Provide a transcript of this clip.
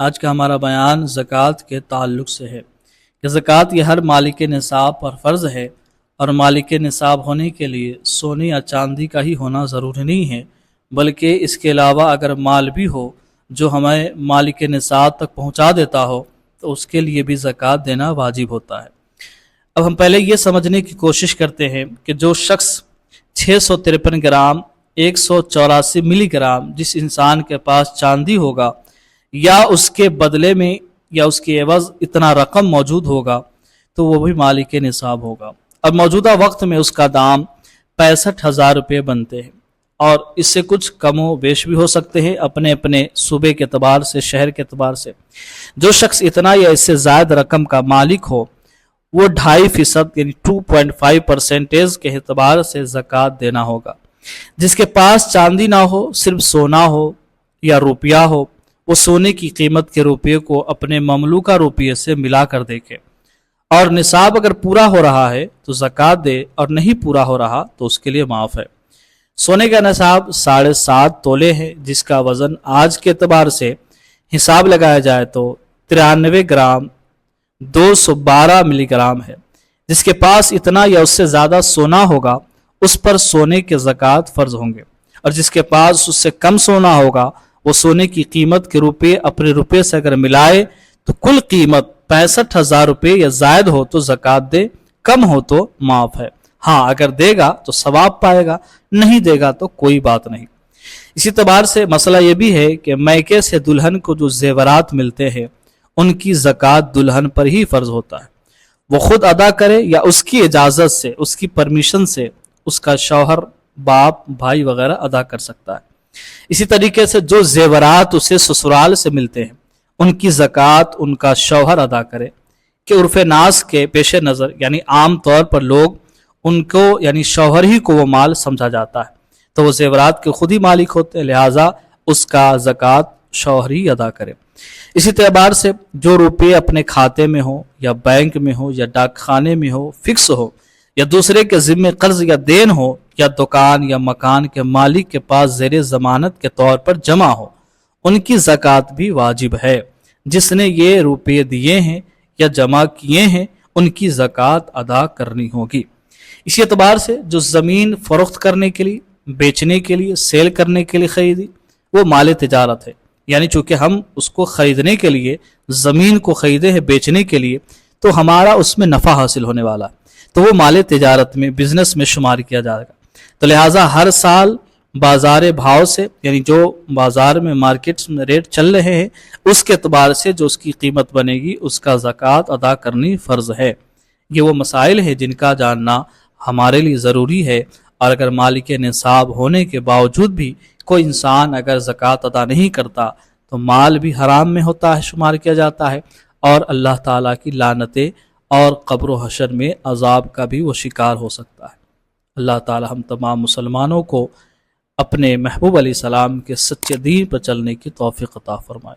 آج کا ہمارا بیان زکوٰۃ کے تعلق سے ہے کہ زکوٰۃ یہ ہر مالک نصاب پر فرض ہے، اور مالک نصاب ہونے کے لیے سونے یا چاندی کا ہی ہونا ضروری نہیں ہے، بلکہ اس کے علاوہ اگر مال بھی ہو جو ہمیں مالک نصاب تک پہنچا دیتا ہو تو اس کے لیے بھی زکوٰۃ دینا واجب ہوتا ہے۔ اب ہم پہلے یہ سمجھنے کی کوشش کرتے ہیں کہ جو شخص 653 گرام 184 ملی گرام جس انسان کے پاس چاندی ہوگا یا اس کے بدلے میں یا اس کے عوض اتنا رقم موجود ہوگا تو وہ بھی مالک نصاب ہوگا۔ اب موجودہ وقت میں اس کا دام 65,000 روپے بنتے ہیں، اور اس سے کچھ کم و بیش بھی ہو سکتے ہیں اپنے اپنے صوبے کے اعتبار سے، شہر کے اعتبار سے۔ جو شخص اتنا یا اس سے زائد رقم کا مالک ہو وہ 2.5% یعنی 2.5% کے اعتبار سے زکوٰۃ دینا ہوگا۔ جس کے پاس چاندی نہ ہو، صرف سونا ہو یا روپیہ ہو، وہ سونے کی قیمت کے روپے کو اپنے مملوکہ روپیے سے ملا کر دیکھے، اور نصاب اگر پورا ہو رہا ہے تو زکوٰۃ دے، اور نہیں پورا ہو رہا تو اس کے لیے معاف ہے۔ سونے کا نصاب 7.5 تولے ہے، جس کا وزن آج کے اعتبار سے حساب لگایا جائے تو 93 گرام 212 ملی گرام ہے۔ جس کے پاس اتنا یا اس سے زیادہ سونا ہوگا اس پر سونے کے زکوٰۃ فرض ہوں گے، اور جس کے پاس اس سے کم سونا ہوگا وہ سونے کی قیمت کے روپے اپنے روپے سے اگر ملائے تو کل قیمت 65,000 روپے یا زائد ہو تو زکوٰۃ دے، کم ہو تو معاف ہے۔ ہاں اگر دے گا تو ثواب پائے گا، نہیں دے گا تو کوئی بات نہیں۔ اسی اعتبار سے مسئلہ یہ بھی ہے کہ میکے سے دلہن کو جو زیورات ملتے ہیں ان کی زکوٰۃ دلہن پر ہی فرض ہوتا ہے، وہ خود ادا کرے یا اس کی اجازت سے، اس کی پرمیشن سے اس کا شوہر، باپ، بھائی وغیرہ ادا کر سکتا ہے۔ اسی طریقے سے جو زیورات اسے سسرال سے ملتے ہیں ان کی زکوٰۃ ان کا شوہر ادا کرے، کہ عرف ناس کے پیش نظر یعنی عام طور پر لوگ ان کو یعنی شوہر ہی کو وہ مال سمجھا جاتا ہے، تو وہ زیورات کے خود ہی مالک ہوتے ہیں، لہٰذا اس کا زکوٰۃ شوہر ہی ادا کرے۔ اسی اعتبار سے جو روپے اپنے کھاتے میں ہو یا بینک میں ہو یا ڈاک خانے میں ہو، فکس ہو، یا دوسرے کے ذمے قرض یا دین ہو، یا دکان یا مکان کے مالک کے پاس زیر ضمانت کے طور پر جمع ہو، ان کی زکوٰۃ بھی واجب ہے۔ جس نے یہ روپے دیے ہیں یا جمع کیے ہیں ان کی زکوٰۃ ادا کرنی ہوگی۔ اسی اعتبار سے جو زمین فروخت کرنے کے لیے، بیچنے کے لیے، سیل کرنے کے لیے خریدی وہ مال تجارت ہے، یعنی چونکہ ہم اس کو خریدنے کے لیے زمین کو خریدے ہیں بیچنے کے لیے تو ہمارا اس میں نفع حاصل ہونے والا ہے، تو وہ مال تجارت میں، بزنس میں شمار کیا جائے گا۔ تو لہٰذا ہر سال بازار بھاؤ سے، یعنی جو بازار میں مارکیٹس میں ریٹ چل رہے ہیں اس کے اعتبار سے جو اس کی قیمت بنے گی اس کا زکوٰۃ ادا کرنی فرض ہے۔ یہ وہ مسائل ہیں جن کا جاننا ہمارے لیے ضروری ہے، اور اگر مالک نصاب ہونے کے باوجود بھی کوئی انسان اگر زکوٰۃ ادا نہیں کرتا تو مال بھی حرام میں ہوتا ہے، شمار کیا جاتا ہے، اور اللہ تعالیٰ کی لعنتیں اور قبر و حشر میں عذاب کا بھی وہ شکار ہو سکتا ہے۔ اللہ تعالیٰ ہم تمام مسلمانوں کو اپنے محبوب علیہ السلام کے سچے دین پر چلنے کی توفیق عطا فرمائے۔